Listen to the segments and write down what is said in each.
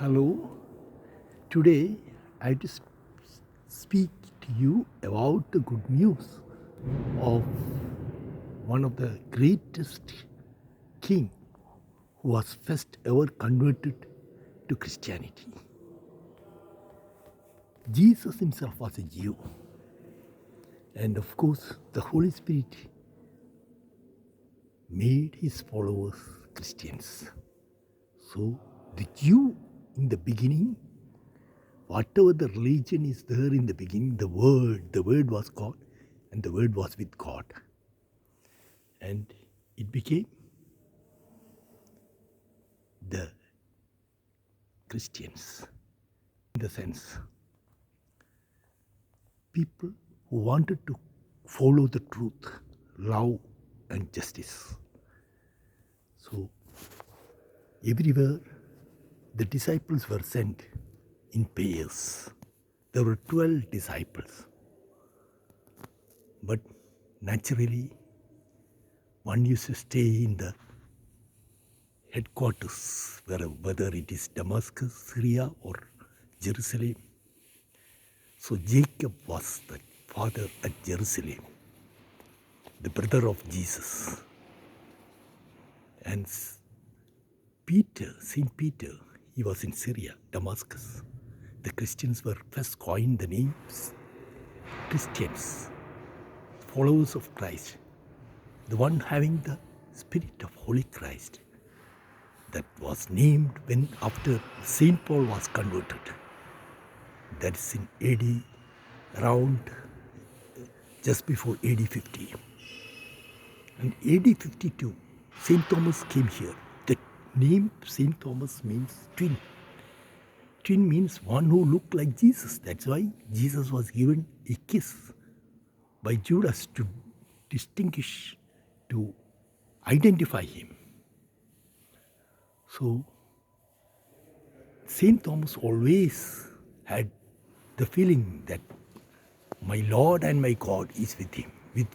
Hello. Today I have to speak to you about the good news of one of the greatest king who was first ever converted to Christianity. Jesus himself was a Jew, and of course the Holy Spirit made his followers Christians. So the Jew in the beginning, whatever the religion is there in the beginning, the word was God, and the word was with God. And it became the Christians. In the sense, people who wanted to follow the truth, love and justice. So everywhere the disciples were sent in pairs. There were 12 disciples. But naturally, one used to stay in the headquarters, whether it is Damascus, Syria or Jerusalem. So Jacob was the father at Jerusalem, the brother of Jesus. And Peter, Saint Peter, he was in Syria, Damascus. The Christians were first coined the names Christians, followers of Christ, the one having the spirit of Holy Christ. That was named when after Saint Paul was converted. That is in AD, around just before AD 50. And AD 52, Saint Thomas came here. The name Saint Thomas means twin. Twin means one who looked like Jesus. That's why Jesus was given a kiss by Judas to distinguish, to identify him. So Saint Thomas always had the feeling that my Lord and my God is with him, with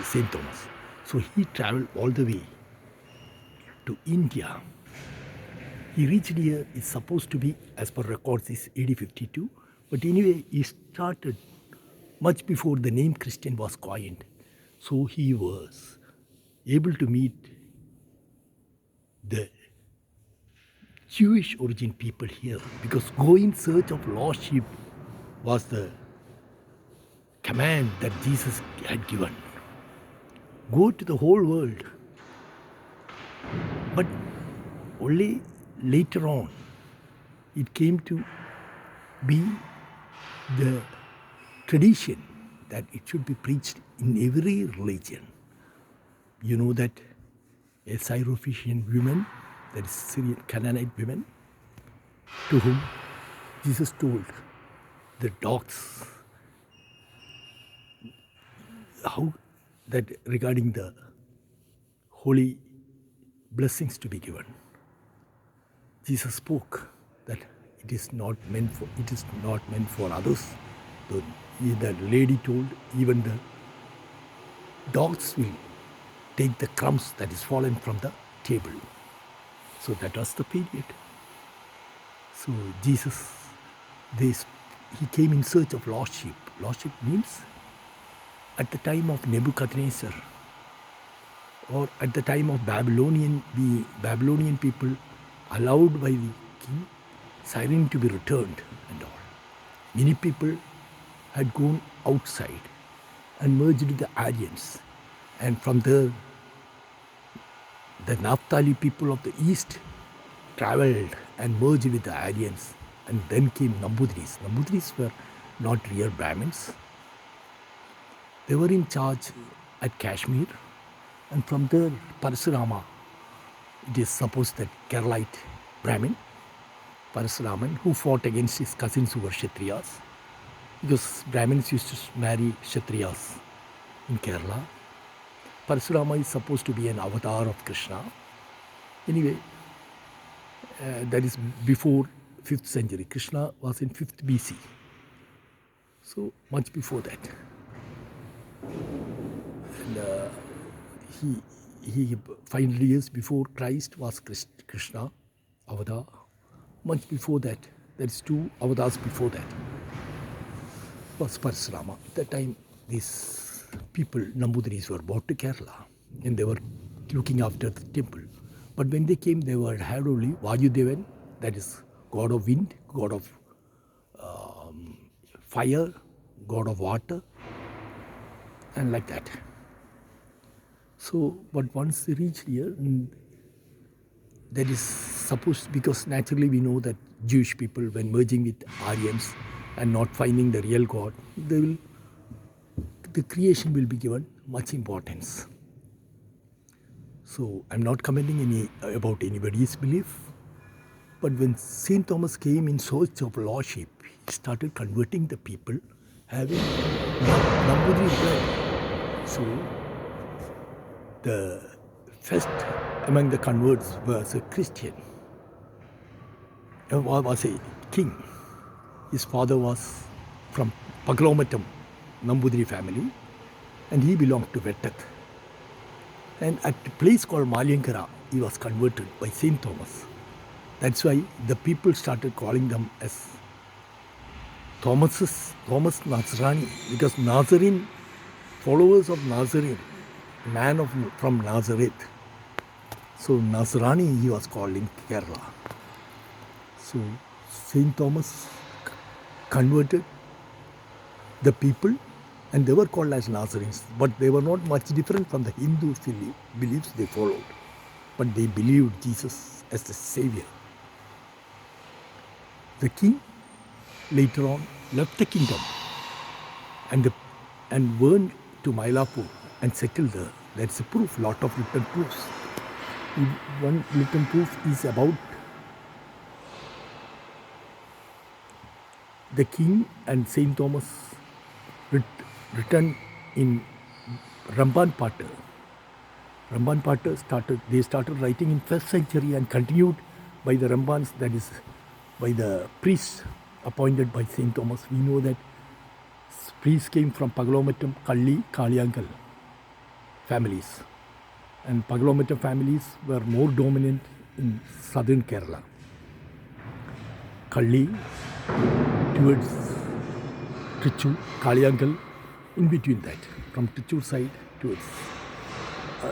Saint Thomas. So he traveled all the way to India. He reached here, it's supposed to be, as per records, is AD 52. But anyway, he started much before the name Christian was coined. So he was able to meet the Jewish origin people here, because go in search of lost sheep was the command that Jesus had given. Go to the whole world. But only later on it came to be the tradition that it should be preached in every religion. You know that a Syrophoenician woman, that is Syrian Canaanite women, to whom Jesus told the dogs how that regarding the holy blessings to be given. Jesus spoke that it is not meant for others. The lady told even the dogs will take the crumbs that is fallen from the table. So that was the period. So Jesus, he came in search of lost sheep. Lost sheep means at the time of Nebuchadnezzar or at the time of the Babylonian people allowed by the king Cyrene to be returned and all. Many people had gone outside and merged with the Aryans, and from there the Naphtali people of the east traveled and merged with the Aryans, and then came Nambudris. Nambudris were not real Brahmins. They were in charge at Kashmir, and from there Parasurama, it is supposed that Keralite Brahmin, Parasuraman, who fought against his cousins who were Kshatriyas, because Brahmins used to marry Kshatriyas in Kerala. Parasurama is supposed to be an avatar of Krishna. Anyway, that is before 5th century. Krishna was in 5th BC. So much before that. And he 500 years before Christ was Krishna avatar. much before that, that is 2 avatars before that, was Parsurama. At that time, these people, Nambudris, were brought to Kerala and they were looking after the temple. But when they came, they had only Vayudevan, that is god of wind, god of fire, god of water, and like that. So, but once they reached here, that is supposed, because naturally we know that Jewish people, when merging with Aryans and not finding the real God, the creation will be given much importance. So I'm not commenting about anybody's belief, but when Saint Thomas came in search of lordship, he started converting the people having Nambudiri blood. So the first among the converts was a Christian, was a king. His father was from Paglomatam Nambudiri family and he belonged to Vettath. And at a place called Malyankara, he was converted by Saint Thomas. That's why the people started calling them as Thomas Nazarani, because Nazarene, followers of Nazarene, man from Nazareth. So Nazarani he was called in Kerala. So Saint Thomas converted the people and they were called as Nazarenes, but they were not much different from the Hindu beliefs they followed. But they believed Jesus as the Savior. The king later on left the kingdom and went to Mylapore and settled there. That's a proof, lot of written proofs. One written proof is about the king and Saint Thomas written in Ramban Pater. Ramban Pater started writing in 1st century and continued by the Rambans, that is by the priests appointed by Saint Thomas. We know that priests came from Paglomatam, Kalli, Kaliyankal families. And Paglomatam families were more dominant in southern Kerala. Kalli towards Trichur, Kaliyankal, in between that, from Trichur side towards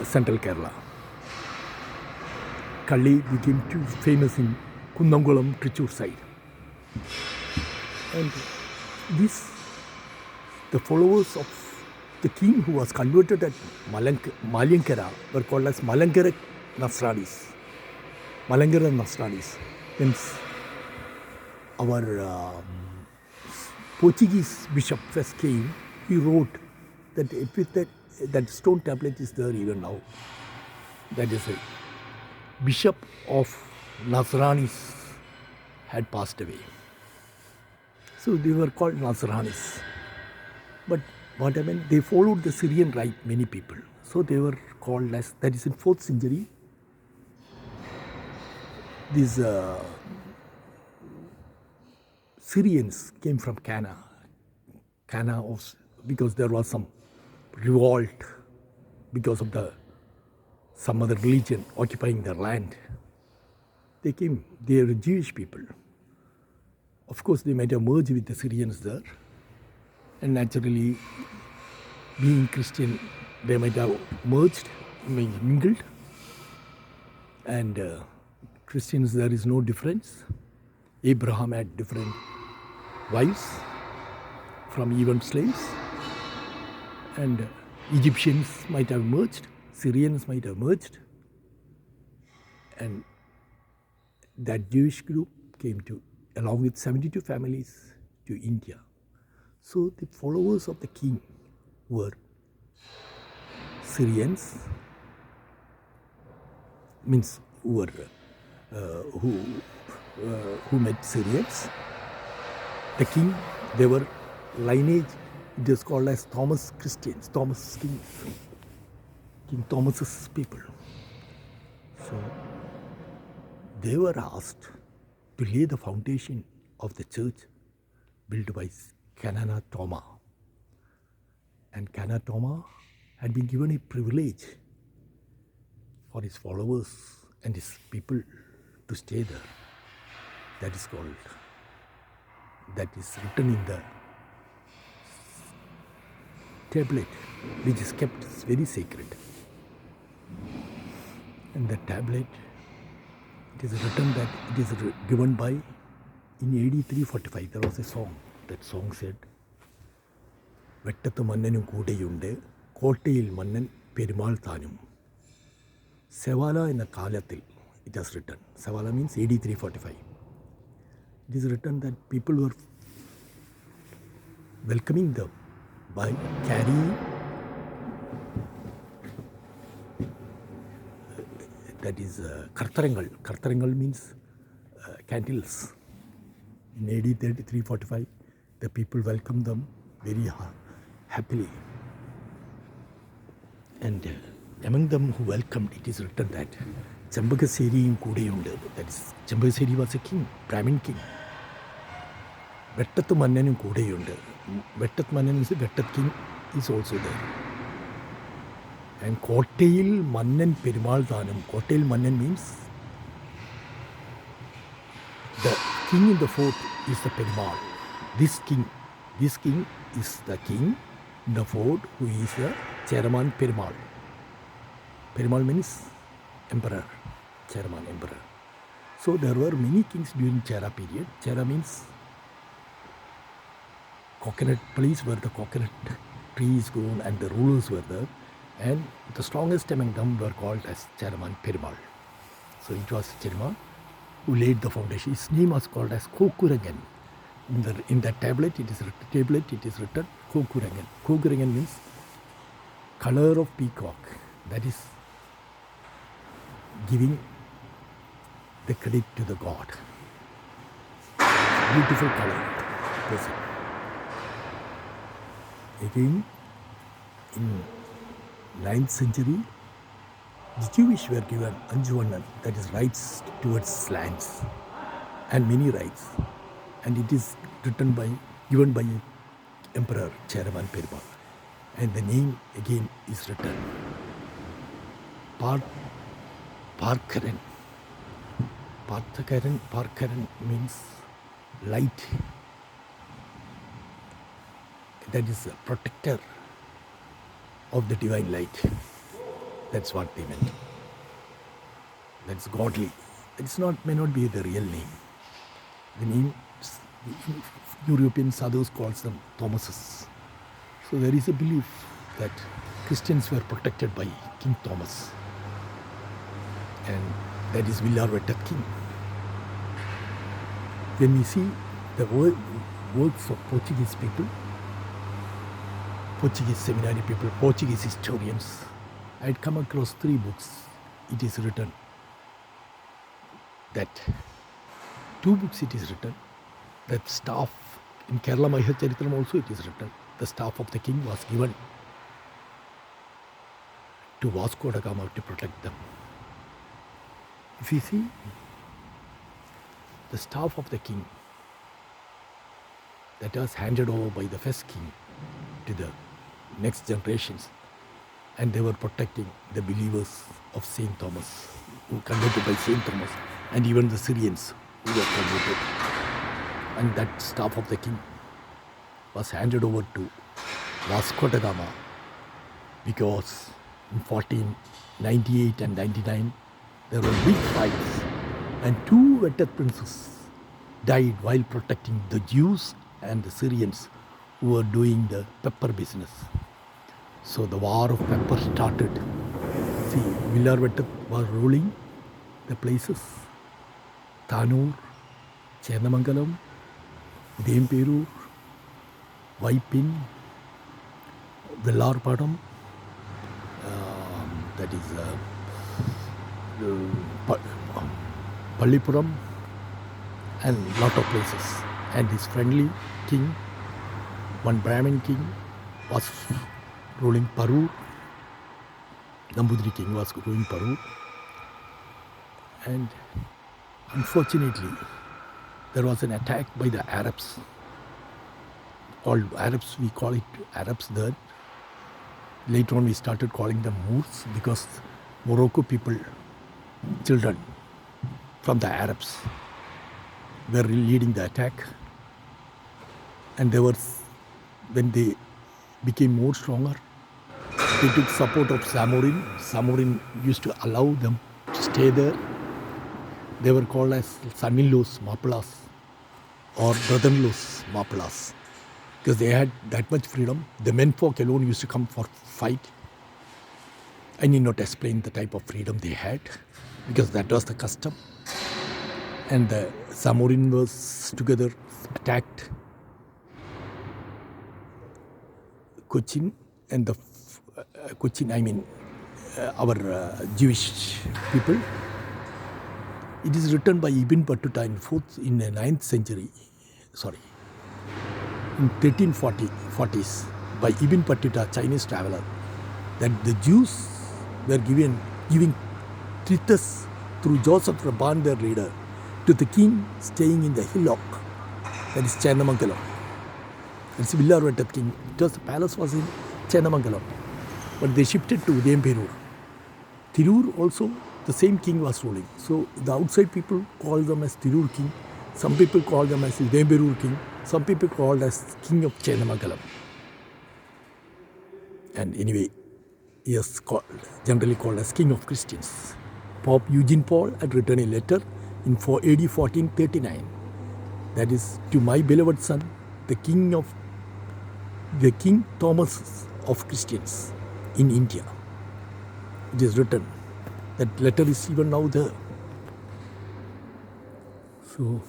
central Kerala. Kalli became too famous in Kunnamkulam, Trichur side. And the followers of the king who was converted at Malyankara were called as Malankara Nazaranis. Malankara Nazaranis. Hence, our Portuguese bishop first came, he wrote that stone tablet is there even now. That is a bishop of Nazaranis had passed away. So they were called Nazaranis. But what happened, they followed the Syrian rite, many people. So they were called as, that is in 4th century. These Syrians came from Cana because there was some revolt because of some other religion occupying their land. They came, they were Jewish people. Of course, they might have merged with the Syrians there. And naturally, being Christian, they might have merged, mingled. And Christians, there is no difference. Abraham had different wives from even slaves. And Egyptians might have merged, Syrians might have merged. And that Jewish group came along with 72 families, to India. So the followers of the king were Syrians, means who met Syrians. The king, they were lineage, it is called as Thomas Christians, Thomas Kings, King Thomas's people. So they were asked to lay the foundation of the church built by Kanana Toma. And Kanana Toma had been given a privilege for his followers and his people to stay there. that is written in the tablet, which is kept very sacred. And the tablet, it is written that it is given by, in AD 345, there was a song. That song said, Vettath mannanum koodeyunde, kottayil mannan perimal thanum. Sevala in a kalathil, it has written. Sevala means AD 345. It is written that people were welcoming them by carrying, that is kartarangal. Kartarangal means candles. In AD 345, the people welcomed them very happily. And among them who welcomed, it is written that Chambagaseri Kudeyundu, that is, Chambagaseri was a king, Brahmin king. Vettath mannanum Kudeyundu. Vettath mannan is a Vettath king is also there. And Kottayil mannan perimal thanum. Kottayil mannan means the king in the fort is the perimal. This king is the king in the fort who is the chairman perimal. Perimal means emperor, chairman emperor. So there were many kings during Chera period. Chera means coconut place where the coconut tree is grown and the rulers were there. And the strongest among them were called as Chairman Perimal. So it was Chairman who laid the foundation. His name was called as Kokurangan. In that tablet, it is written Kokurangan. Kokurangan means color of peacock. That is giving the credit to the god. Beautiful color. Person. Again, in 9th century, the Jewish were given Anjuvanan, that is rights towards lands, and many rights. And it is given by Emperor Chairman Perimal. And the name again is written. Parkaran. Parkaran means light. That is a protector of the divine light. That's what they meant. That's godly. It's may not be the real name. The name, European sadhus calls them Thomases. So there is a belief that Christians were protected by King Thomas. And that is Villar Vettath king. When we see the works of Portuguese people, Portuguese seminary people, Portuguese historians, I had come across 3 books. It is written that 2 books it is written that staff in Kerala Mahar Charitram also it is written the staff of the king was given to Vasco da Gama to protect them. If you see the staff of the king that was handed over by the first king to the next generations, and they were protecting the believers of Saint Thomas, who converted by Saint Thomas, and even the Syrians who were converted. And that staff of the king was handed over to Vasco da Gama because in 1498 and 99 there were big fights, and 2 Vettath princes died while protecting the Jews and the Syrians who were doing the pepper business. So the war of pepper started. See, Villar Vettath was ruling the places Thanur, Chenamangalam, Udayamperur, Vaipin, Villarpadam, that is Pallipuram, and lot of places. And his friendly king, one Brahmin king, was ruling Parur. Nambudiri king was ruling Parur. And unfortunately, there was an attack by the Arabs. Called Arabs, we call it Arabs there. Later on we started calling them Moors because Morocco people, children from the Arabs were leading the attack. And when they became more stronger, they took support of Samorin. Samorin used to allow them to stay there. They were called as son-in-laws, Mapalas, or brother-in-laws, Mapalas, because they had that much freedom. The menfolk alone used to come for fight. I need not explain the type of freedom they had, because that was the custom. And the Samorin was together attacked Cochin, and the Cochin, I mean our Jewish people. It is written by Ibn Battuta in the 9th century, in 1340s, by Ibn Battuta, Chinese traveler, that the Jews were giving treatise through Joseph Rabban, their leader, to the king staying in the hillock, that is Channamangalam. It's Villar Vettath king. The palace was in Channamangalam, but they shifted to Udayamperur. Tirur also, the same king was ruling. So the outside people call them as Tirur king. Some people call them as Udayamperur king. Some people called as king of Channamangalam. And anyway, he is generally called as king of Christians. Pope Eugene Paul had written a letter in AD 1439. That is, to my beloved son, the King Thomas of Christians in India. It is written. That letter is even now there. So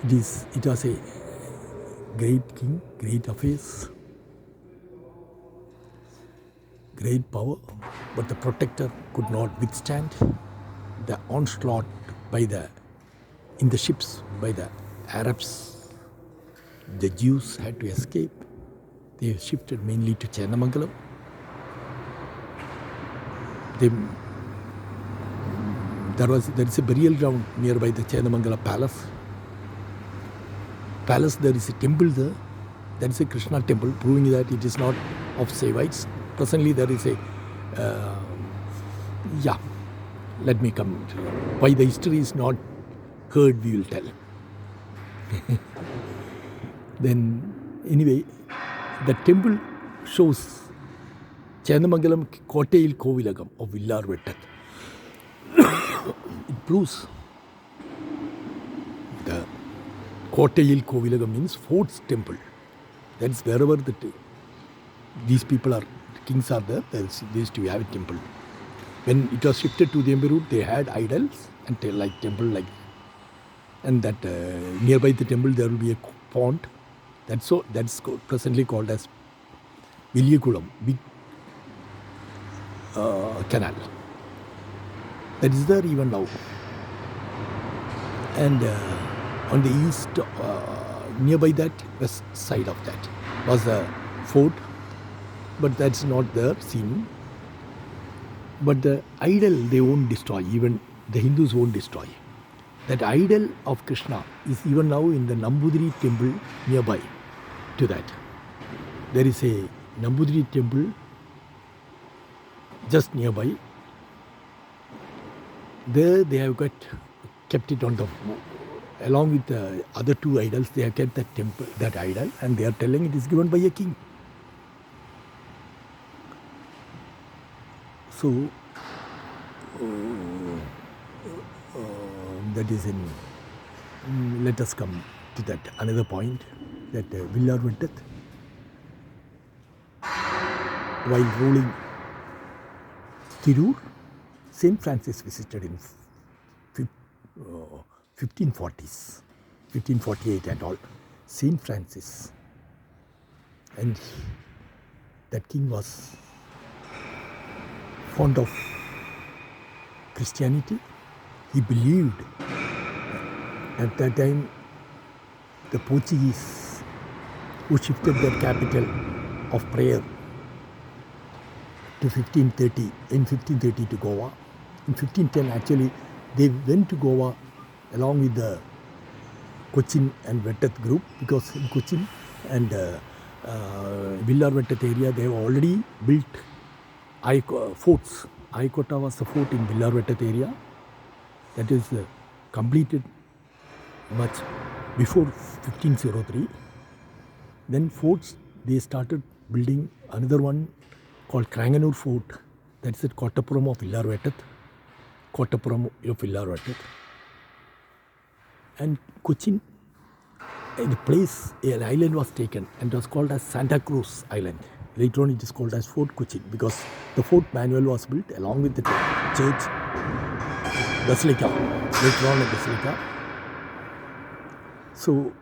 it was a great king, great affairs, great power, but the protector could not withstand the onslaught in the ships by the Arabs. The Jews had to escape. They shifted mainly to Channamangalam. There is a burial ground nearby the Channamangalam palace. There is a temple there. That is a Krishna temple, proving that it is not of Saivites. Presently there is a let me come to why the history is not heard, we will tell. Then anyway, the temple shows Channamangalam Kottayil Kovilagam of Villar Vettath. It proves the Kottayil Kovilagam means fort's temple. That is wherever these people are, the kings are there, they used to have a temple. When it was shifted to the Emperor, they had idols and temple and that nearby the temple there will be a pond. That's presently called as Vilyakulam, big canal. That is there even now. And on the east, nearby that, west side of that, was a fort, but that's not there seen. But the idol they won't destroy, even the Hindus won't destroy. That idol of Krishna is even now in the Nambudiri temple nearby to that. There is a Nambudiri temple just nearby. There they have kept it on the, along with the other two idols, they have kept that temple, that idol, and they are telling it is given by a king. So that is let us come to that another point, that Villar Vettath, while ruling Tirur, Saint Francis visited in 1540s, 1548 and all, Saint Francis, and that king was fond of Christianity. He believed at that time the Portuguese who shifted their capital of prayer to 1530 to Goa. In 1510 actually they went to Goa along with the Cochin and Vettath group, because in Cochin and Villar Vettath area they have already built forts. Aikota was the fort in Villar Vettath area that is completed much before 1503. Then forts, they started building another one called Kranganur Fort. That's at Kottapuram of Villar Vettath. Kottapuram of Villar Vettath. And Cochin, the place, an island was taken and it was called as Santa Cruz Island. Later on it is called as Fort Cochin because the fort manual was built along with the church basilica, later on a basilica. So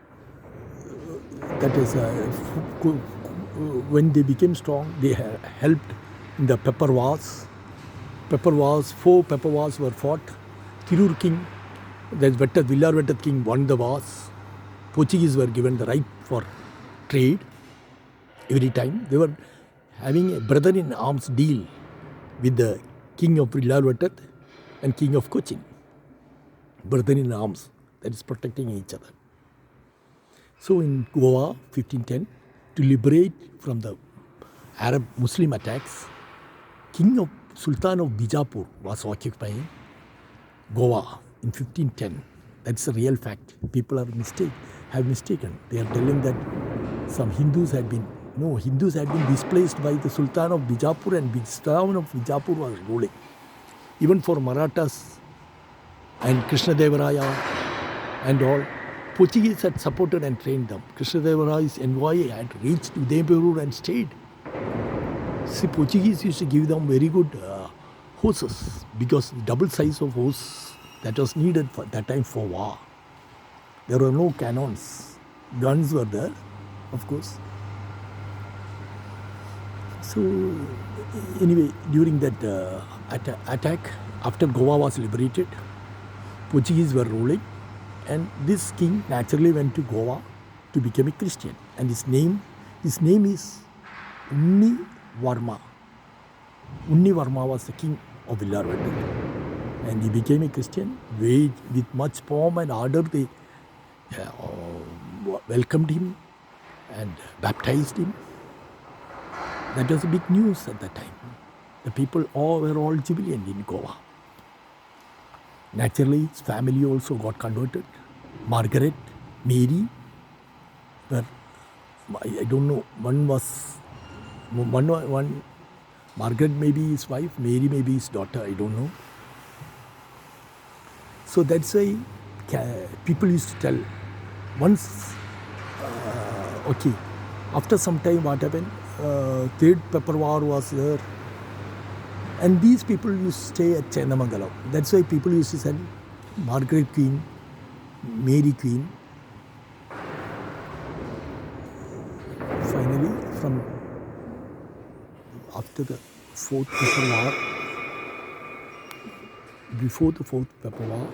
that is when they became strong, they helped in the pepper wars. 4 pepper wars were fought. Tirur king, there's Villar Vettath king won the wars. Portuguese were given the right for trade every time. They were having a brother-in-arms deal with the king of Villar Vettath and king of Cochin. Brother-in-arms, that is protecting each other. So in Goa, 1510, to liberate from the Arab Muslim attacks, Sultan of Bijapur was occupying Goa in 1510. That's a real fact. People have mistaken. They are telling that some Hindus had been displaced by the Sultan of Bijapur, and Sultan of Bijapur was ruling. Even for Marathas and Krishnadevaraya and all, Portuguese had supported and trained them. Krishnadevaraya's envoy had reached Udaipur and stayed. See, Portuguese used to give them very good horses because the double size of horse that was needed for that time for war. There were no cannons. Guns were there, of course. So anyway, during that attack, after Goa was liberated, Portuguese were ruling. And this king naturally went to Goa to become a Christian. And his name is Unni Varma. Unni Varma was the king of Villar Vettath. And he became a Christian. With much pomp and ardor, they welcomed him and baptized him. That was a big news at that time. The people were all jubilant in Goa. Naturally, his family also got converted. Margaret, Mary, were, I don't know, one Margaret may be his wife, Mary may be his daughter, I don't know. So that's why people used to tell, once, after some time what happened, third pepper war was there. And these people used to stay at Chennamangalam. That's why people used to say Margaret Queen, Mary Queen. Finally, after the fourth pepper war, before the fourth pepper war,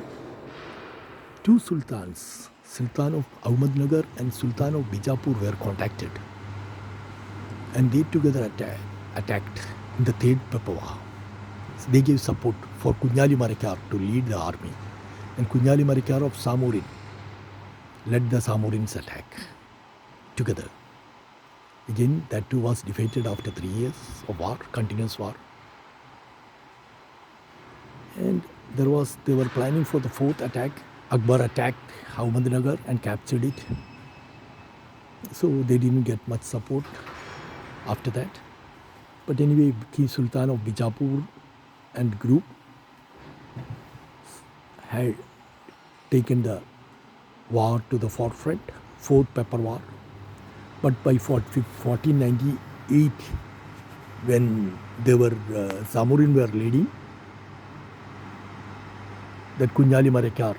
2 sultans, Sultan of Ahmednagar and Sultan of Bijapur, were contacted. And they together attacked in the third pepper war. They gave support for Kunyali Marikar to lead the army. And Kunyali Marikar of Samorin led the Samorins' attack together. Again, that too was defeated after 3 years of war, continuous war. And they were planning for the fourth attack. Akbar attacked Ahmednagar and captured it. So they didn't get much support after that. But anyway, King Sultan of Bijapur and group had taken the war to the forefront, fourth pepper war. But by 1498, when they were Samorin were leading, that Kunyali Marikar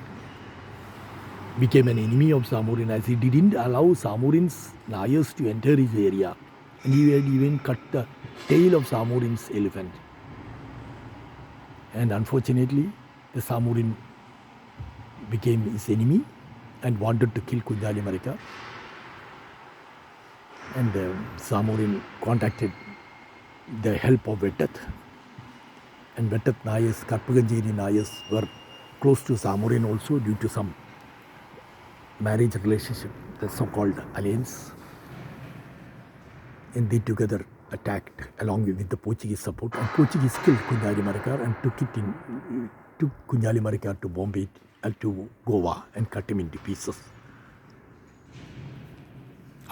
became an enemy of Samorin, as he didn't allow Samorin's Nayars to enter his area. And he had even cut the tail of Samorin's elephant. And unfortunately, the Samorin became his enemy and wanted to kill Kunyali Marikar. And Samorin contacted the help of Vettath. And Vettath Nayars, Karpaganjeri Nayars were close to Samorin also due to some marriage relationship, the so-called alliance. And they together attacked along with the Portuguese support. And Portuguese killed Kunyali Marikar and took it took Kunjali Marikar to Bombay, to Goa, and cut him into pieces.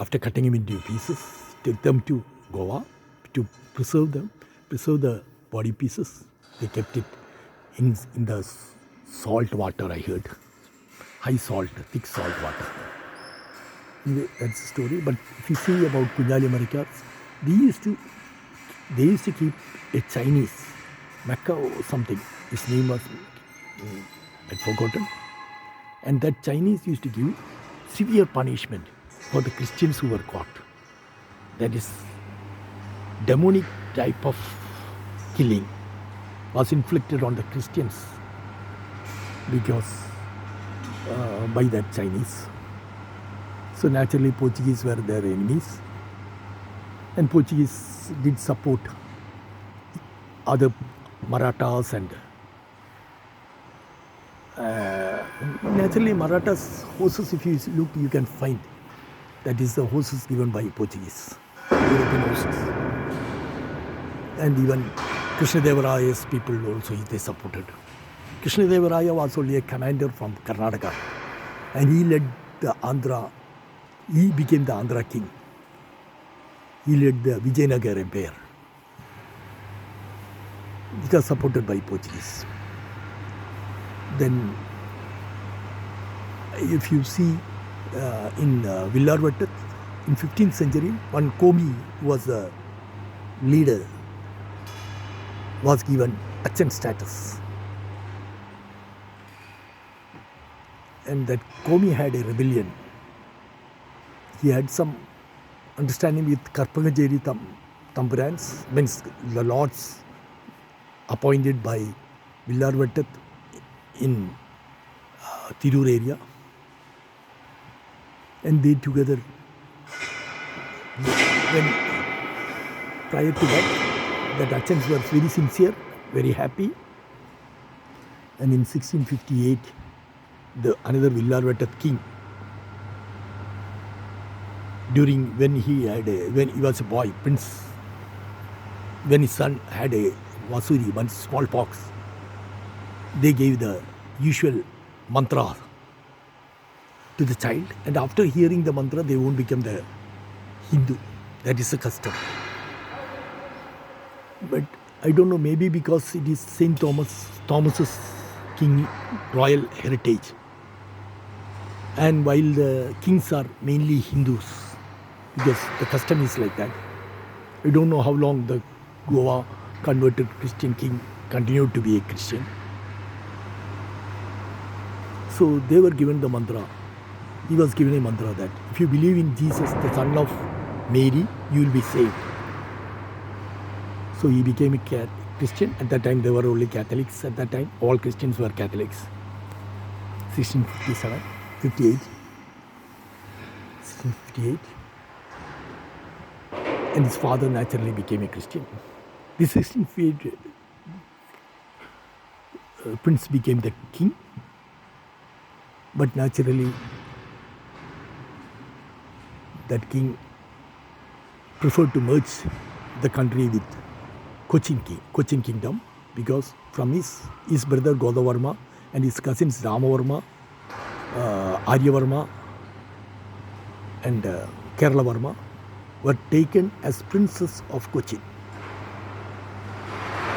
After cutting him into pieces, take them to Goa to preserve them, preserve the body pieces. They kept it in the salt water, I heard. High salt, thick salt water. Anyway, that's the story. But if you see about Kunjali Marikar, they used to keep a Chinese, Mecca or something. His name was, I'd forgotten. And that Chinese used to give severe punishment for the Christians who were caught. That is, demonic type of killing was inflicted on the Christians because by that Chinese. So naturally Portuguese were their enemies, and Portuguese did support other Marathas, and naturally Marathas horses, if you look, you can find that is the horses given by Portuguese, European horses. And even Krishnadevaraya's people also they supported. Krishnadevaraya was only a commander from Karnataka, and he led the Andhra, he became the Andhra king. He led the Vijayanagar Empire. It was supported by Portuguese. Then, if you see in Villar, Vettath, in 15th century, one Komi who was the leader was given Achan status. And that Komi had a rebellion. He had some understanding with Karpagajeri Tamburans, means the lords appointed by Villar Vettath in Tirur area. And they together, when prior to that Achans were very sincere, very happy. And in 1658, another Villar Vettath king, when he was a boy, prince, when his son had a Vasuri, one smallpox, they gave the usual mantra to the child, and after hearing the mantra, they won't become the Hindu. That is the custom. But I don't know, maybe because it is Saint Thomas's king royal heritage, and while the kings are mainly Hindus, because the custom is like that. I don't know how long the Goa converted Christian king continued to be a Christian. So they were given the mantra. He was given a mantra that if you believe in Jesus, the son of Mary, you will be saved. So he became a Christian. At that time, there were only Catholics. At that time, all Christians were Catholics. 1657, 58, 1658. And his father naturally became a Christian. The 1658 prince became the king. But naturally, that king preferred to merge the country with Cochin kingdom, because from his brother Godavarma and his cousins Ramavarma, Aryavarma and Keralavarma were taken as princes of Cochin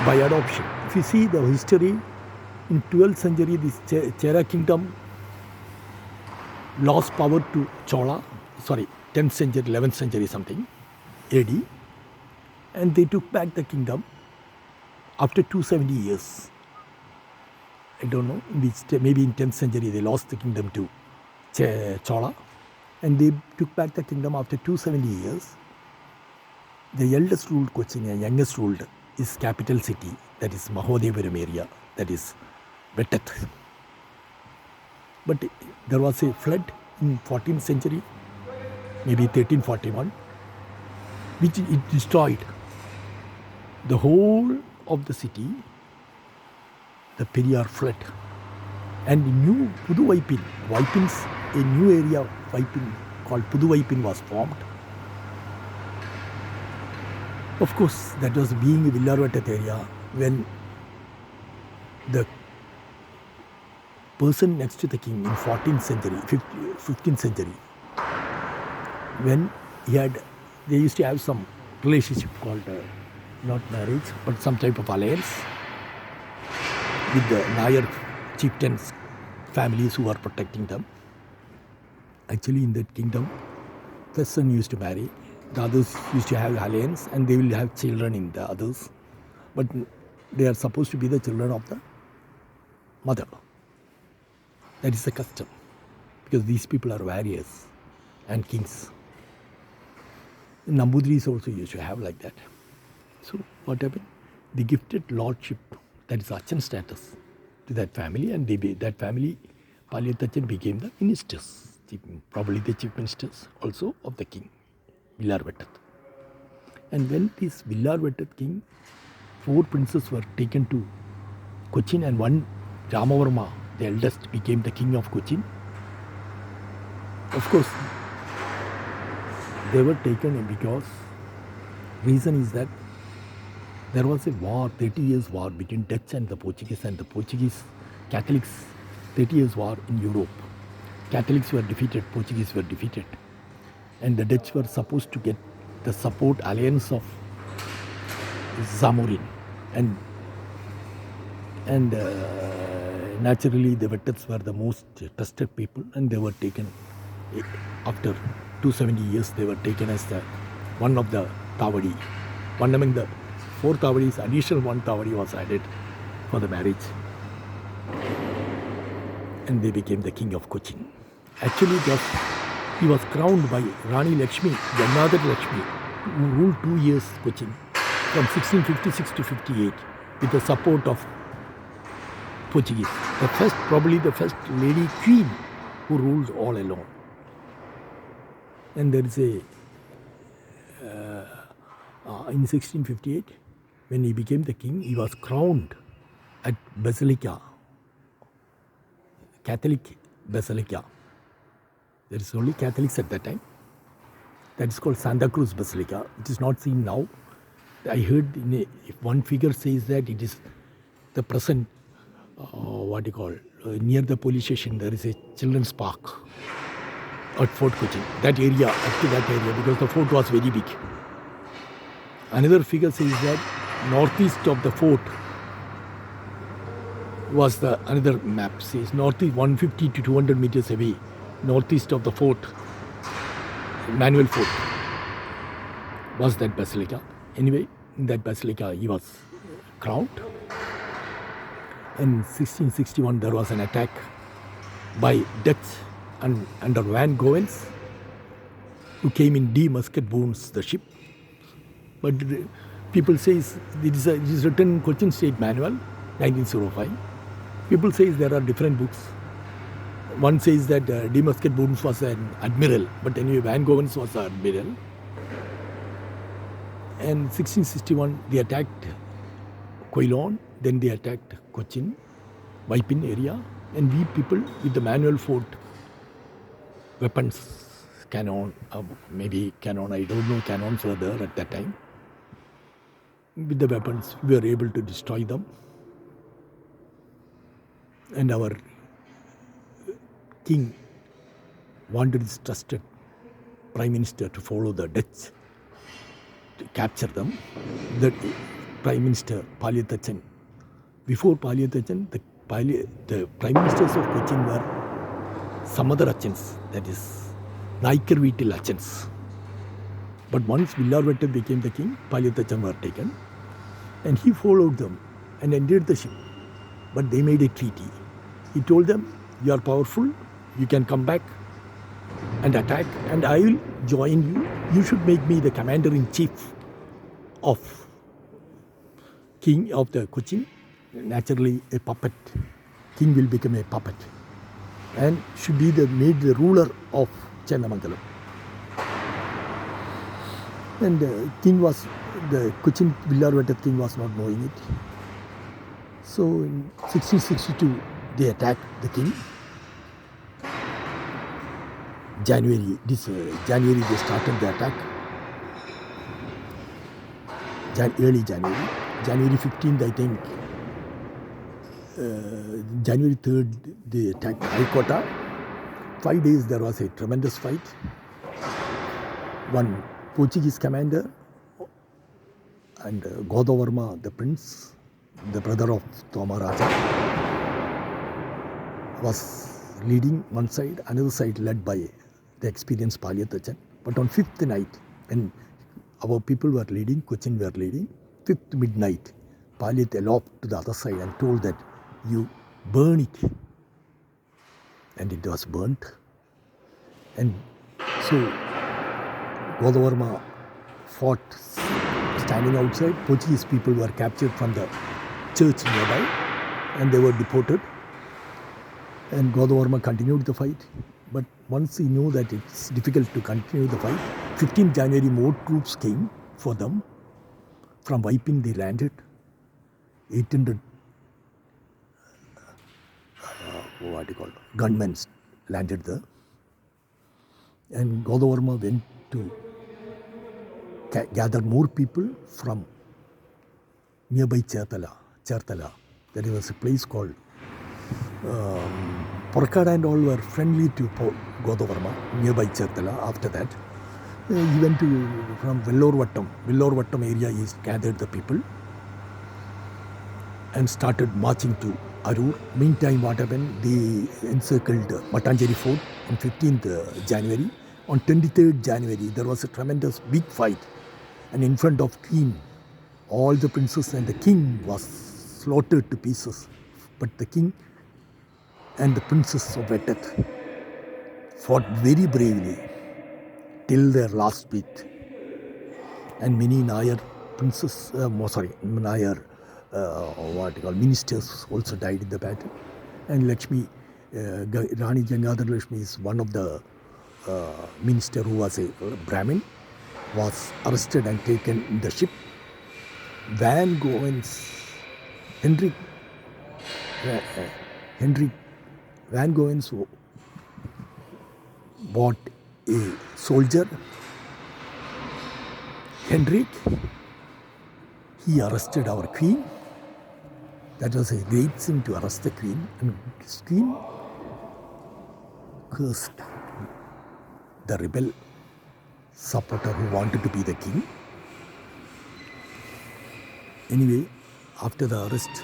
by adoption. If you see the history, in 12th century, this Chera kingdom lost power to 10th century, 11th century something, AD, and they took back the kingdom after 270 years. I don't know, maybe in 10th century they lost the kingdom to Chola, and they took back the kingdom after 270 years. The eldest ruled Cochin and youngest ruled his capital city, that is Mahodevaram area, that is Vettath. But there was a flood in 14th century, maybe 1341, which it destroyed the whole of the city, the Periyar flood. And new Puduvaipin, a new area of Vaipin called Puduvaipin was formed. Of course, that was being a Villar Vettath area when the person next to the king in 14th century, 15th century, when they used to have some relationship called not marriage, but some type of alliance with the Nair chieftains families who are protecting them. Actually, in that kingdom, the son used to marry, the others used to have alliance, and they will have children in the others, but they are supposed to be the children of the mother. That is the custom, because these people are warriors and kings. Nambudris also used to have like that. So what happened? They gifted lordship, that is Achan status, to that family, and that family, Paliyatachan, became the ministers, probably the chief ministers also of the king, Villar Vettath. And when this Villar Vettath king, 4 princes were taken to Cochin, and one, Ramavarma, the eldest, became the king of Cochin. Of course, they were taken because reason is that there was a war, 30 years war between Dutch and the Portuguese Catholics, 30 years war in Europe. Catholics were defeated, Portuguese were defeated, and the Dutch were supposed to get the support alliance of Zamorin, and naturally the Vettaths were the most trusted people, and they were taken after 270 years. They were taken as one of the Tawadi, one among the 4 Tawadis. Additional 1 Tawadi was added for the marriage, and they became the king of Cochin. Actually, he was crowned by Rani Lakshmi, Jannadar Lakshmi, who ruled 2 years Cochin from 1656 to 58 with the support of Portuguese. Probably the first lady queen who ruled all alone. And there is in 1658, when he became the king, he was crowned at Basilica, Catholic Basilica. There is only Catholics at that time. That is called Santa Cruz Basilica. It is not seen now. I heard if one figure says that it is the present, near the police station, there is a children's park at Fort Cochin. That area, up to that area, because the fort was very big. Another figure says that northeast of the fort was another map says northeast 150 to 200 meters away, northeast of the fort, Manuel Fort, was that basilica. Anyway, in that basilica he was crowned. In 1661 there was an attack by Dutch under Van Govens, who came in D musket wounds the ship. But people say it is written in Cochin State Manual, 1905. People say there are different books. One says that D musket wounds was an admiral, but anyway Van Govens was an admiral. And 1661 they attacked Quailon, then they attacked Cochin, Waipin area, and we people with the Manual Fort weapons, cannon, maybe cannon, I don't know, cannons were there at that time. With the weapons, we were able to destroy them. And our king wanted his trusted prime minister to follow the Dutch to capture them. The prime minister, Paliyatachan. Before Paliyatachan, the prime ministers of Cochin were some other Achans, that is Naikar Veetil Achans. But once Villar Vettath became the king, Paliyatachan were taken, and he followed them and entered the ship. But they made a treaty. He told them, you are powerful, you can come back and attack, and I will join you. You should make me the commander-in-chief of king of the Cochin. Naturally, a puppet. King will become a puppet and should be made the ruler of Chandamangalam. And the Cochin Villar Vettath king was not knowing it. So in 1662, they attacked the king. January they started the attack. Early January. January 15th, I think, January 3rd, they attacked Calcutta. 5 days there was a tremendous fight. One Portuguese commander and Godavarma, the prince, the brother of Thomaraja, was leading one side, another side led by the experienced Palyatachan. But on 5th night, when our people were leading, Cochin were leading, 5th midnight, Palyath eloped to the other side and told that you burn it. And it was burnt. And so Godavarma fought standing outside. Portuguese people were captured from the church nearby and they were deported. And Godavarma continued the fight. But once he knew that it's difficult to continue the fight, 15th January more troops came for them. From Waipin they landed. 800 gunmen landed there. And Godavarma went to gather more people from nearby Cherthala. There was a place called Porkada and all were friendly to Godavarma nearby Cherthala. After that, he went to from Villar area. He gathered the people and started marching to Arur. Meantime, what happened? They encircled Matanjeri Fort on 15th January. On 23rd January, there was a tremendous big fight, and in front of Queen, all the princes and the king was slaughtered to pieces. But the king and the princess of Vettath fought very bravely till their last beat. And many Nayar princes, ministers also died in the battle. And Lakshmi, Rani Gangadhar Lakshmi is one of the minister who was a Brahmin, was arrested and taken in the ship. Henrik Van Goens bought a soldier, Henrik. He arrested our queen. That was a great sin to arrest the queen. And his queen cursed the rebel supporter who wanted to be the king. Anyway, after the arrest,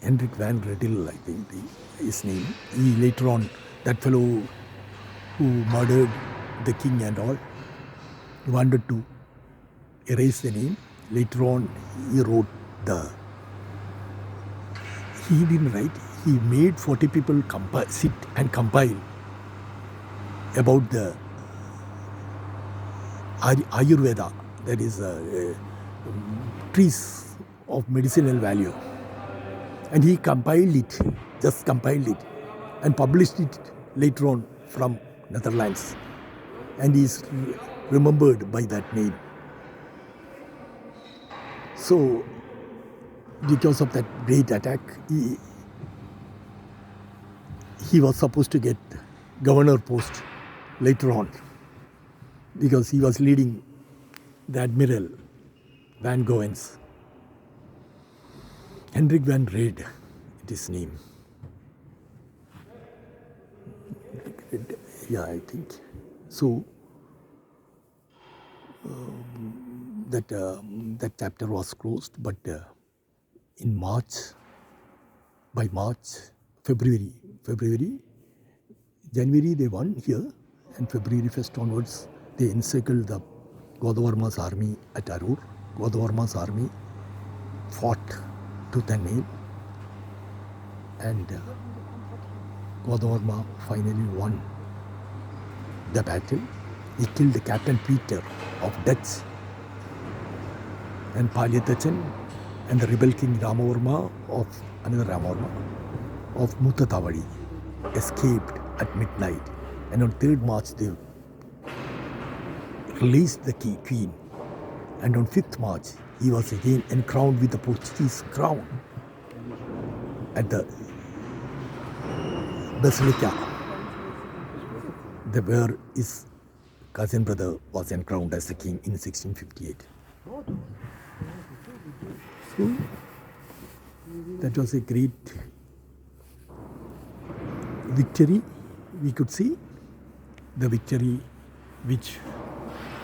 Henrik Van Redel, I think his name, he later on, that fellow who murdered the king and all, he wanted to erase the name. Later on, he wrote he didn't write, he made 40 people sit and compile about the Ayurveda, that is trees of medicinal value. And he compiled it and published it later on from Netherlands. And he is remembered by that name. So, because of that great attack, he was supposed to get governor post later on, because he was leading the Admiral Van Goens. Henrik Van Rede, it is name. Yeah, I think. So, that chapter was closed, but in February, January they won here, and February 1st onwards they encircled the Godavarma's army at Arur. Godavarma's army fought tooth and nail, and Godavarma finally won the battle. He killed Captain Peter of Dutch, and Palyatachan and the rebel king Ramavarma of Mutatavadi escaped at midnight, and on 3rd March they released the queen, and on 5th March he was again encrowned with the Portuguese crown at the Basilica, where his cousin brother was encrowned as the king in 1658. So, That was a great victory. We could see the victory which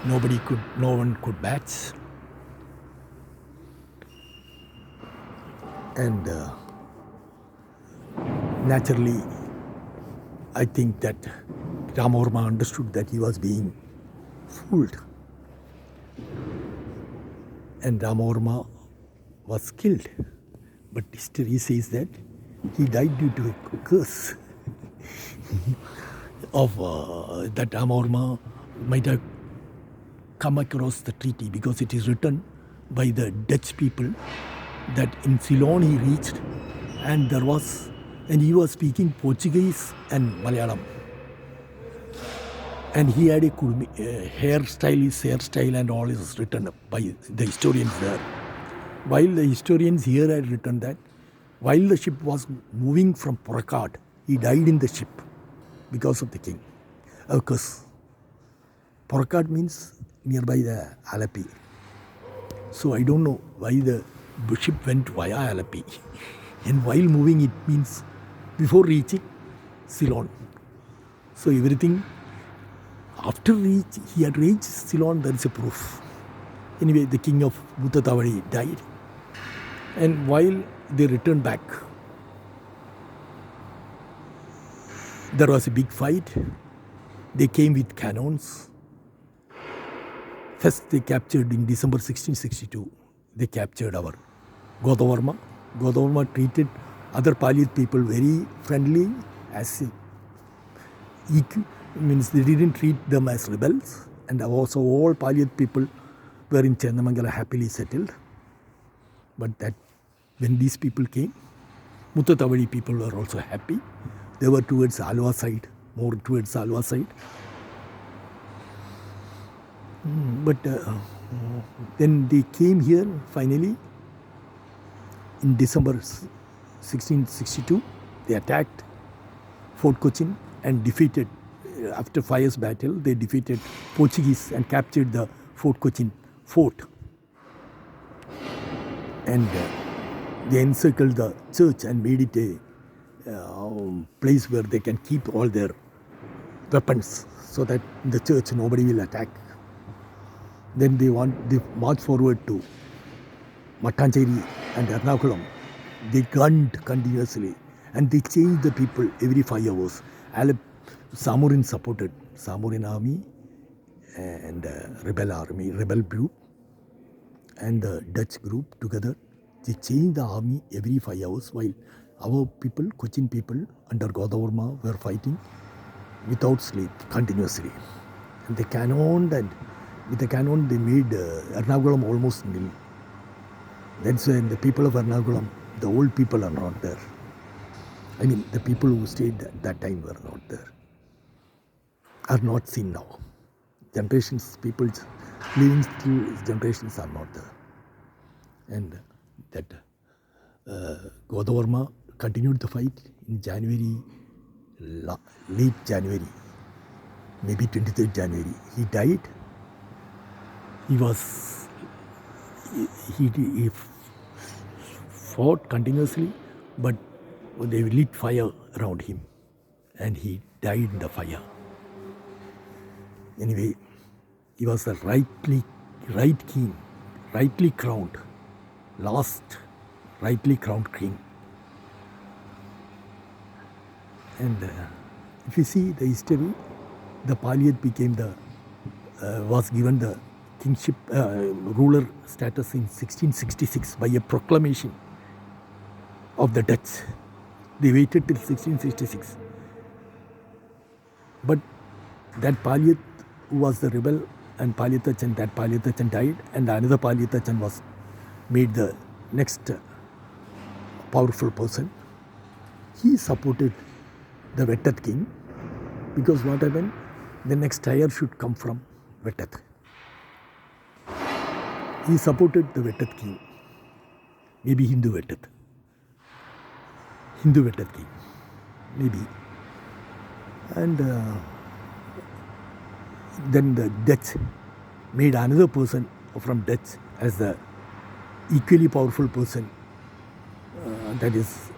no one could match. And naturally, I think that Ramavarma understood that he was being fooled. And Ramavarma was killed. But history says that he died due to a curse of that Ramavarma might have come across the treaty, because it is written by the Dutch people that in Ceylon he reached, and he was speaking Portuguese and Malayalam. And he had a hairstyle and all is written by the historians there. While the historians here had written that while the ship was moving from Portuguese, he died in the ship because of the king. Because Portuguese means nearby the Alapi. So I don't know why the ship went via Alapi. And while moving, it means before reaching Ceylon. So everything, after he had reached Ceylon, there is a proof. Anyway, the king of Vettath died. And while they returned back, there was a big fight. They came with cannons. First, they captured in December 1662, they captured our Godavarma. Godavarma treated other Palyat people very friendly, as equal, means they didn't treat them as rebels. And also all Palyat people were in Chandamangala happily settled. But that when these people came, Mutatavadi people were also happy. They were towards Alva side, more towards Alva side. But then they came here finally in December 1662. They attacked Fort Cochin and defeated, after 5 years battle, they defeated Portuguese and captured the Fort Cochin fort. And they encircled the church and made it a place where they can keep all their weapons, so that in the church nobody will attack. Then they march forward to Mattancherry and Ernakulam. They gunned continuously and they changed the people every 5 hours. Samorin supported, Samorin army and rebel group and the Dutch group together. They changed the army every 5 hours, while our people, Cochin people under Godavarma, were fighting without sleep continuously. And they cannoned, and with the cannon they made Ernakulam almost nil. That's when the people of Ernakulam, the old people are not there. I mean, the people who stayed at that time were not there, are not seen now. Generations, people living still, generations are not there. And that Godavarma continued the fight in January, late January, maybe 23rd January. He died. He fought continuously, but they lit fire around him and he died in the fire. Anyway, he was the right king, rightly crowned, last rightly crowned king. And if you see the history, the Palyat became was given the kingship, ruler status in 1666 by a proclamation of the Dutch. They waited till 1666. But that Palyat who was the rebel, and Palyatachan, that Palyatachan died, and another Palyatachan was made the next powerful person. He supported the Vettath king, because what happened? The next heir should come from Vettath. He supported the Vettath king, maybe Hindu Vettath king, maybe. And then the Dutch made another person from Dutch as the equally powerful person, that is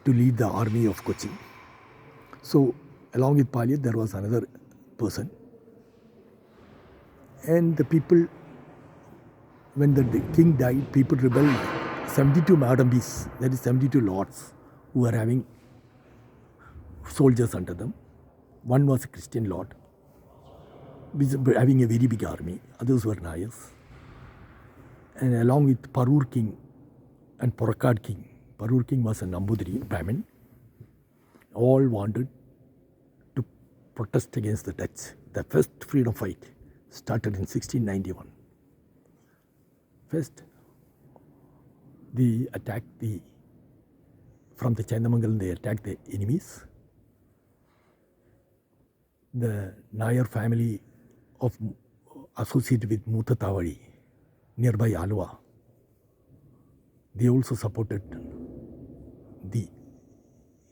to lead the army of Kochi. So along with Paliyat, there was another person. And the people, when the king died, people rebelled. 72 Madambis, that is 72 lords, who were having soldiers under them. One was a Christian lord, having a very big army. Others were Nayars. And along with Parur king and Porakkad king, Parur king was a Nambudiri Brahmin, all wanted to protest against the Dutch. The first freedom fight started in 1691. First, they attacked from the Chandamangalam, they attacked the enemies. The Nayar family associated with Mutatawadi, nearby Alua, they also supported the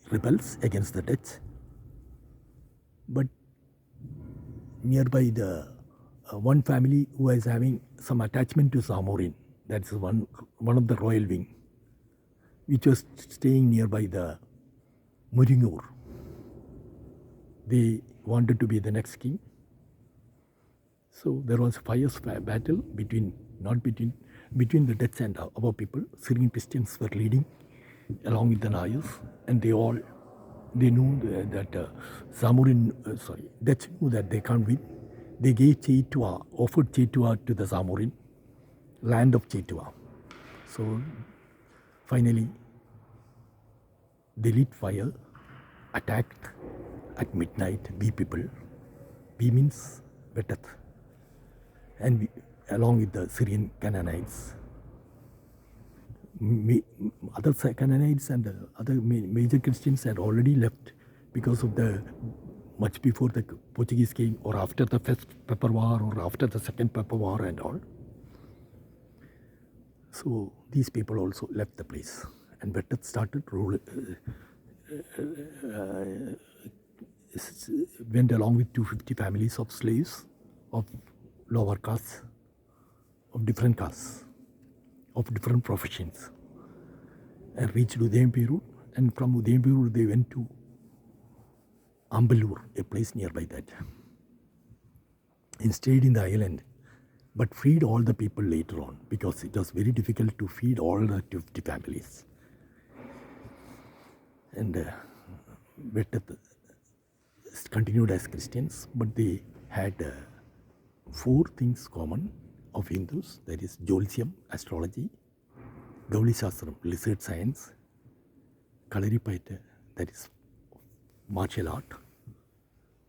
rebels against the Dutch. But nearby the one family who was having some attachment to Zamorin, that's one of the royal wing, which was staying nearby the Muringur. They wanted to be the next king. So there was a fierce battle between the Dutch and our people. Syrian Christians were leading along with the Nayars, and they knew that Dutch knew that they can't win. They gave Chetua, offered Chetua to the Zamorin, land of Chetua. So finally, they lit fire, attacked at midnight, B people. B means Vettath. And along with the Syrian Canaanites. Other Canaanites and the other major Christians had already left because of much before the Portuguese came, or after the first Pepper War, or after the second Pepper War and all. So these people also left the place, and Vettath started went along with 250 families of slaves of lower castes, of different castes, of different professions, and reached Udayamperur, and from Udayamperur they went to Ambalur, a place nearby that, and stayed in the island, but freed all the people later on, because it was very difficult to feed all the 250 families. And Vettath continued as Christians, but they had 4 things common of Hindus, that is Jolsiam, astrology, Gauli Shastram, lizard science, Kalaripayata, that is martial art,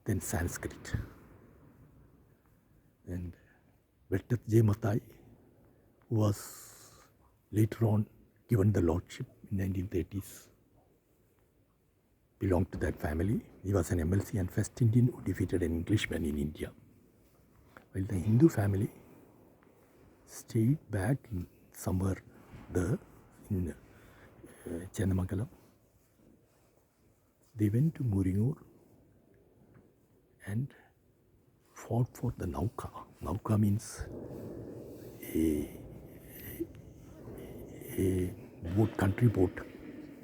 then Sanskrit. And Vettath J. Mathai, who was later on given the lordship in 1930s, belonged to that family. He was an MLC and first Indian who defeated an Englishman in India. While the Hindu family stayed back somewhere there in Chandamangalam, they went to Muringur and fought for the Nauka. Nauka means a boat, country boat,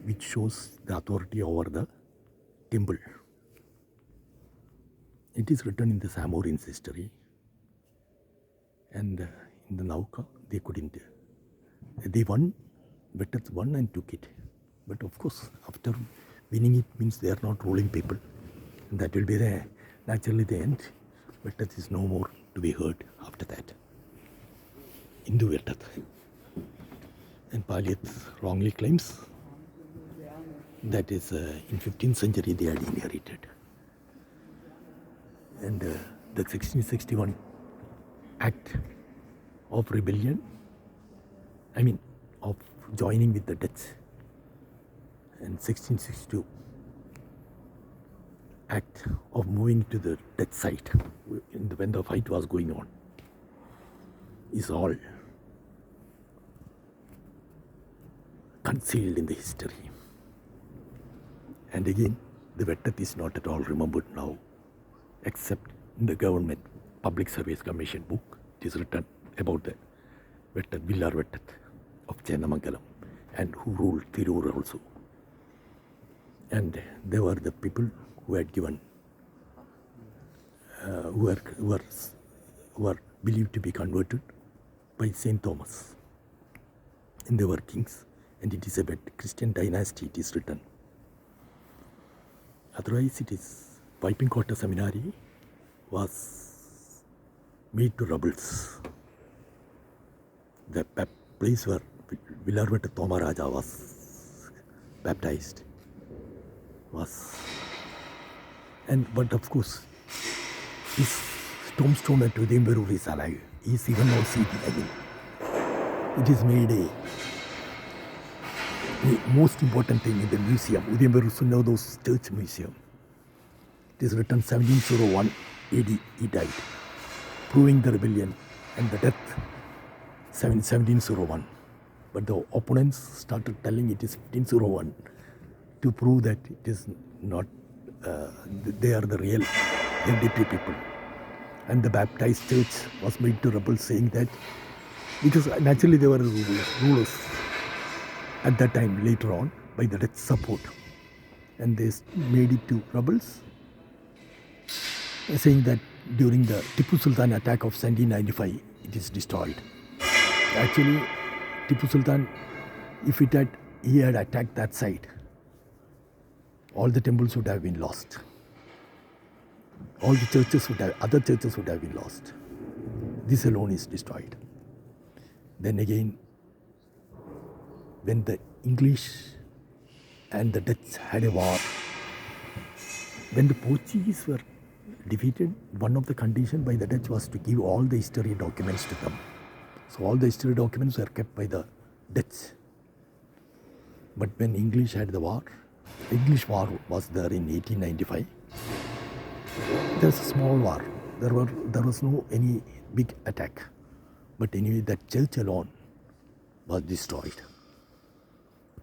which shows the authority over the temple. It is written in the Zamorins history, and in the Nauka they couldn't. They won, Vettath won and took it. But of course, after winning it means they are not ruling people. And that will be naturally the end. Vettath is no more to be heard after that. Hindu Vettath. And Paliyat wrongly claims that is in 15th century they had inherited. And the 1661 act of rebellion, of joining with the Dutch, and 1662 act of moving to the Dutch side when the fight was going on, is all concealed in the history. And again, the Vettath is not at all remembered now, except in the government Public Service Commission book. It is written about the Vettath, Villar Vettath of Chandamangalam. and who ruled Tirur also. And they were the people who had given, who were believed to be converted by Saint Thomas. And they were kings, and it is about Christian dynasty it is written. Otherwise it is Vaipingkota Seminary was made to rebels. The place where Villar Thoma Raja was baptized was, but of course his tombstone at Udimberur is alive. He is even now seen again. It is made a most important thing in the museum, Udimberur Sunnados Church Museum. It is written 1701 AD he died, proving the rebellion and the death 1701. But the opponents started telling it is 1501 to prove that it is not, they are the real hereditary people. And the baptized church was made to rebel, saying that, because naturally they were rulers at that time, later on, by the Dutch support. And they made it to rebels, saying that during the Tipu Sultan attack of 1795, it is destroyed. Actually, Tipu Sultan, if he had attacked that side, all the temples would have been lost. All the churches other churches would have been lost. This alone is destroyed. Then again, when the English and the Dutch had a war, when the Portuguese were defeated, one of the conditions by the Dutch was to give all the history documents to them. So all the history documents were kept by the Dutch. But when English had the war, the English war was there in 1895. There was a small war. There was no any big attack. But anyway, that church alone was destroyed.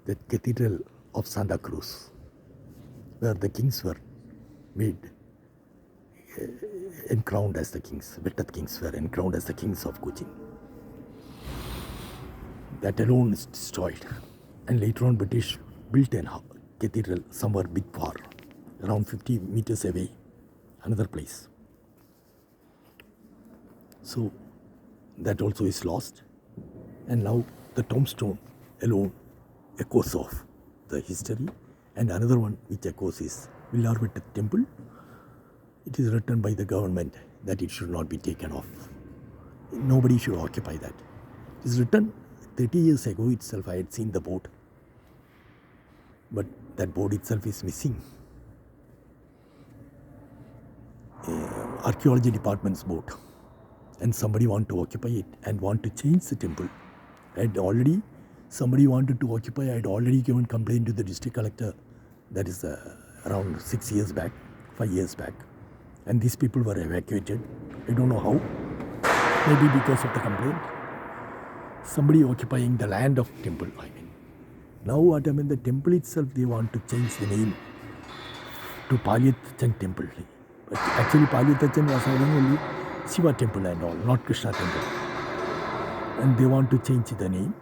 The cathedral of Santa Cruz, where the kings were made, encrowned as the kings. Vettath kings were encrowned as the kings of Cochin. That alone is destroyed. And later on, British built a cathedral somewhere big far, around 50 meters away, another place. So that also is lost. And now the tombstone alone echoes of the history. And another one which echoes is Villar Vettath temple. It is written by the government that it should not be taken off. Nobody should occupy that. It is written 30 years ago itself. I had seen the board, but that board itself is missing. Archaeology department's board, and somebody want to occupy it and want to change the temple. Somebody wanted to occupy. I had already given complaint to the district collector. That is around 6 years back, 5 years back. And these people were evacuated. I don't know how. Maybe because of the complaint. Somebody occupying the land of temple, I mean. Now what I mean, the temple itself, they want to change the name to Palyatachan temple. But actually Palyatachan was having only Shiva temple and all, not Krishna temple. And they want to change the name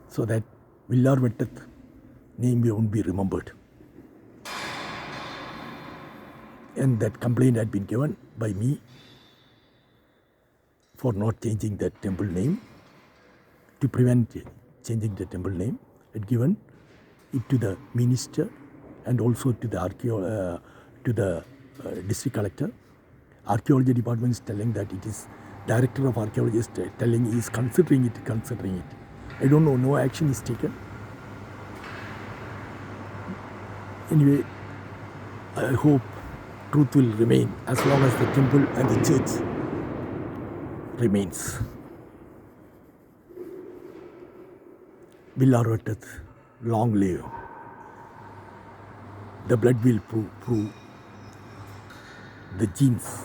so that Villar Vettath name won't be remembered. And that complaint had been given by me for not changing the temple name. To prevent changing the temple name, I had given it to the minister and also to the district collector. Archaeology department is telling that it is director of archaeology is telling he is considering it. I don't know, no action is taken. Anyway, I hope truth will remain as long as the temple and the church remains. Villar Vettath, long live. The blood will prove the genes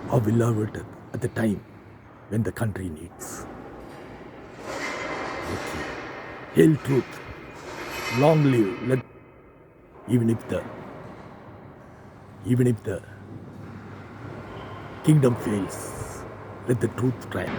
of Villar Vettath at the time when the country needs. Okay. Hail truth, long live. Even if the kingdom fails, let the truth triumph.